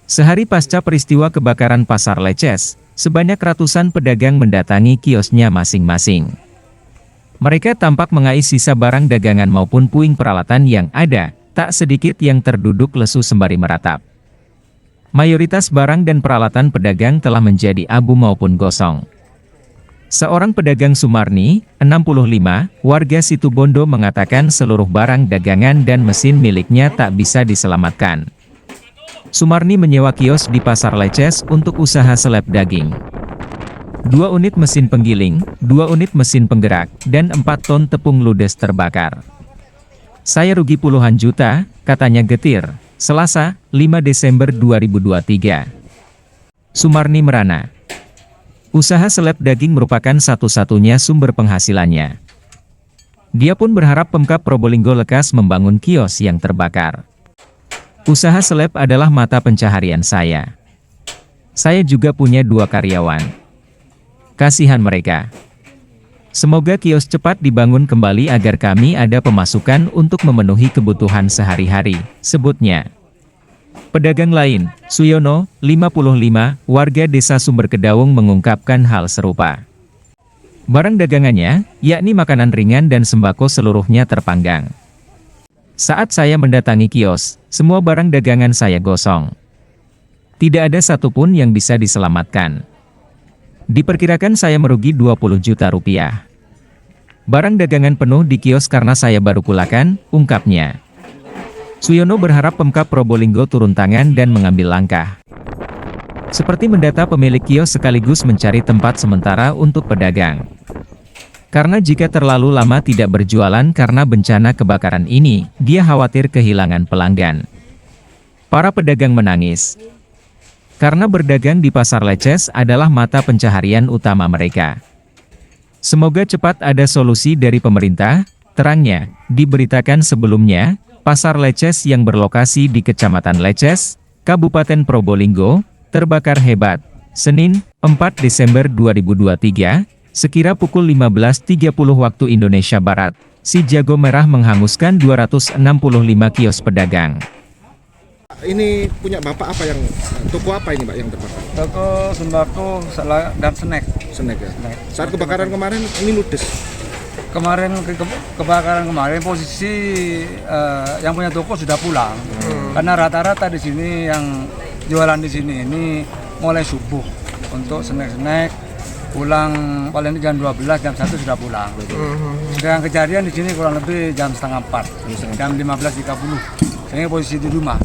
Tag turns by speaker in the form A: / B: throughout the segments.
A: Sehari pasca peristiwa kebakaran Pasar Leces, sebanyak ratusan pedagang mendatangi kiosnya masing-masing. Mereka tampak mengais sisa barang dagangan maupun puing peralatan yang ada, tak sedikit yang terduduk lesu sembari meratap. Mayoritas barang dan peralatan pedagang telah menjadi abu maupun gosong. Seorang pedagang Sumarni, 65, warga Situbondo mengatakan seluruh barang dagangan dan mesin miliknya tak bisa diselamatkan. Sumarni menyewa kios di Pasar Leces untuk usaha seleb daging. 2 unit mesin penggiling, 2 unit mesin penggerak, dan 4 ton tepung ludes terbakar. Saya rugi puluhan juta, katanya getir, Selasa, 5 Desember 2023. Sumarni merana. Usaha seleb daging merupakan satu-satunya sumber penghasilannya. Dia pun berharap Pemkab Probolinggo lekas membangun kios yang terbakar. Usaha seleb adalah mata pencaharian saya. Saya juga punya 2 karyawan. Kasihan mereka. Semoga kios cepat dibangun kembali agar kami ada pemasukan untuk memenuhi kebutuhan sehari-hari, sebutnya. Pedagang lain, Suyono, 55, warga desa Sumber Kedaung mengungkapkan hal serupa. Barang dagangannya, yakni makanan ringan dan sembako seluruhnya terpanggang. Saat saya mendatangi kios, semua barang dagangan saya gosong. Tidak ada satupun yang bisa diselamatkan. Diperkirakan saya merugi 20 juta rupiah. Barang dagangan penuh di kios karena saya baru pulakan, ungkapnya. Suyono berharap Pemkab Probolinggo turun tangan dan mengambil langkah. Seperti mendata pemilik kios sekaligus mencari tempat sementara untuk pedagang. Karena jika terlalu lama tidak berjualan karena bencana kebakaran ini, dia khawatir kehilangan pelanggan. Para pedagang menangis. Karena berdagang di Pasar Leces adalah mata pencaharian utama mereka. Semoga cepat ada solusi dari pemerintah, terangnya, diberitakan sebelumnya, Pasar Leces yang berlokasi di Kecamatan Leces, Kabupaten Probolinggo, terbakar hebat. Senin, 4 Desember 2023, sekira pukul 15.30 waktu Indonesia Barat, si jago merah menghanguskan 265 kios pedagang.
B: Ini punya Bapak apa yang toko apa ini Pak yang terbakar?
C: Toko sembako dan snack.
B: Snack ya. Saat kebakaran kemarin ini ludes.
C: Kemarin kebakaran kemarin posisi yang punya toko sudah pulang. Karena rata-rata di sini yang jualan di sini ini mulai subuh untuk snack-snack pulang paling jam 12 jam 1 sudah pulang. Sedang kejadian di sini kurang lebih jam setengah 4, jam 15.30. Sehingga posisi di rumah.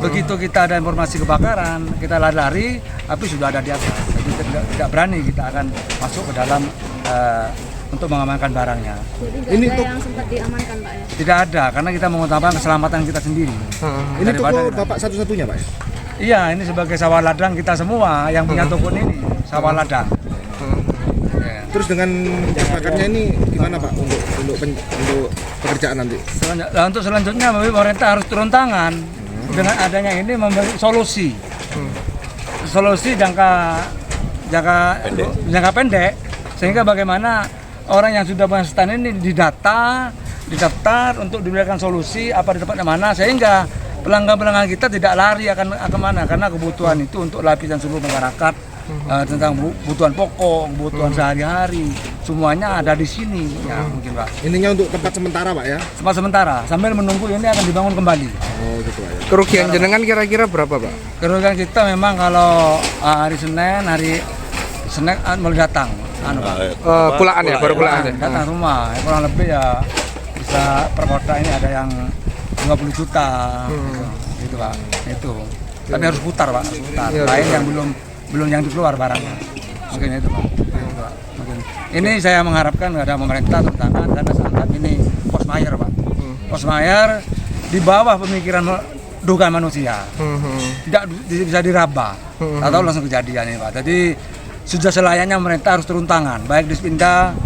C: Begitu kita ada informasi kebakaran, kita lari-lari, api sudah ada di atas. Jadi tidak berani kita akan masuk ke dalam untuk mengamankan barangnya.
D: Jadi ini ada yang sempat diamankan Pak ya?
C: Tidak ada, karena kita mengutamakan keselamatan kita sendiri.
B: Ini toko Bapak satu-satunya Pak ya?
C: Iya, ini sebagai sawah ladang kita semua yang punya toko ini, sawah ladang.
B: Terus dengan bakarnya ini gimana Pak untuk pekerjaan nanti?
C: Untuk selanjutnya pemerintah harus turun tangan. Dengan adanya ini memberi solusi jangka pendek, sehingga bagaimana orang yang sudah punya stand ini didaftar untuk diberikan solusi apa di tempatnya mana, sehingga pelanggan-pelanggan kita tidak lari akan kemana, karena kebutuhan itu untuk lapisan seluruh masyarakat. Tentang kebutuhan pokok, kebutuhan sehari-hari, semuanya ada di sini ya mungkin Pak.
B: Ininya untuk tempat sementara Pak ya?
C: Tempat sementara, sambil menunggu ini akan dibangun kembali.
B: Oh gitu Pak ya.
E: Kerugian jenengan kira-kira berapa Pak?
C: Kerugian kita memang kalau hari Senin mulai datang,
E: pulaan ya, baru pulaan.
C: Datang rumah, kurang lebih ya bisa per kota ini ada yang 20 juta, gitu Pak. Itu. Tapi harus putar Pak, harus putar. Lain yang belum yang dikeluar barangnya. Mungkin itu Pak. Mungkin. Ini saya mengharapkan ada pemerintah turun tangan karena sangat ini Pos Mayer Pak. Pos Mayer di bawah pemikiran dugaan manusia. Tidak bisa diraba. Atau langsung kejadian ini Pak. Jadi sudah selayaknya pemerintah harus turun tangan. Baik di Spinda,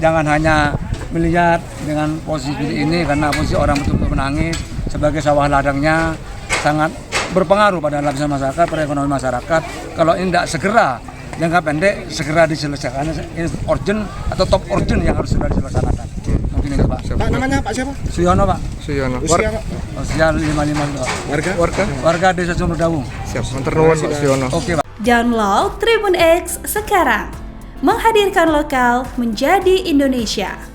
C: jangan hanya melihat dengan posisi ini karena posisi orang betul-betul menangis sebagai sawah ladangnya sangat berpengaruh pada lapisan masyarakat, perekonomian masyarakat. Kalau ini tidak segera, jangka pendek segera diselesaikan. Ini urgent atau top urgent yang harus segera diselesaikan. ini Pak.
B: Pak namanya Pak siapa?
C: Suyono Pak.
E: Suyono.
B: Usia Pak?
C: Usia 55
B: Warga?
C: Warga Desa Sumberdawu.
E: Siap, matur nuwun Pak Suyono.
C: Oke Pak.
F: Download Tribun X sekarang. Menghadirkan lokal menjadi Indonesia.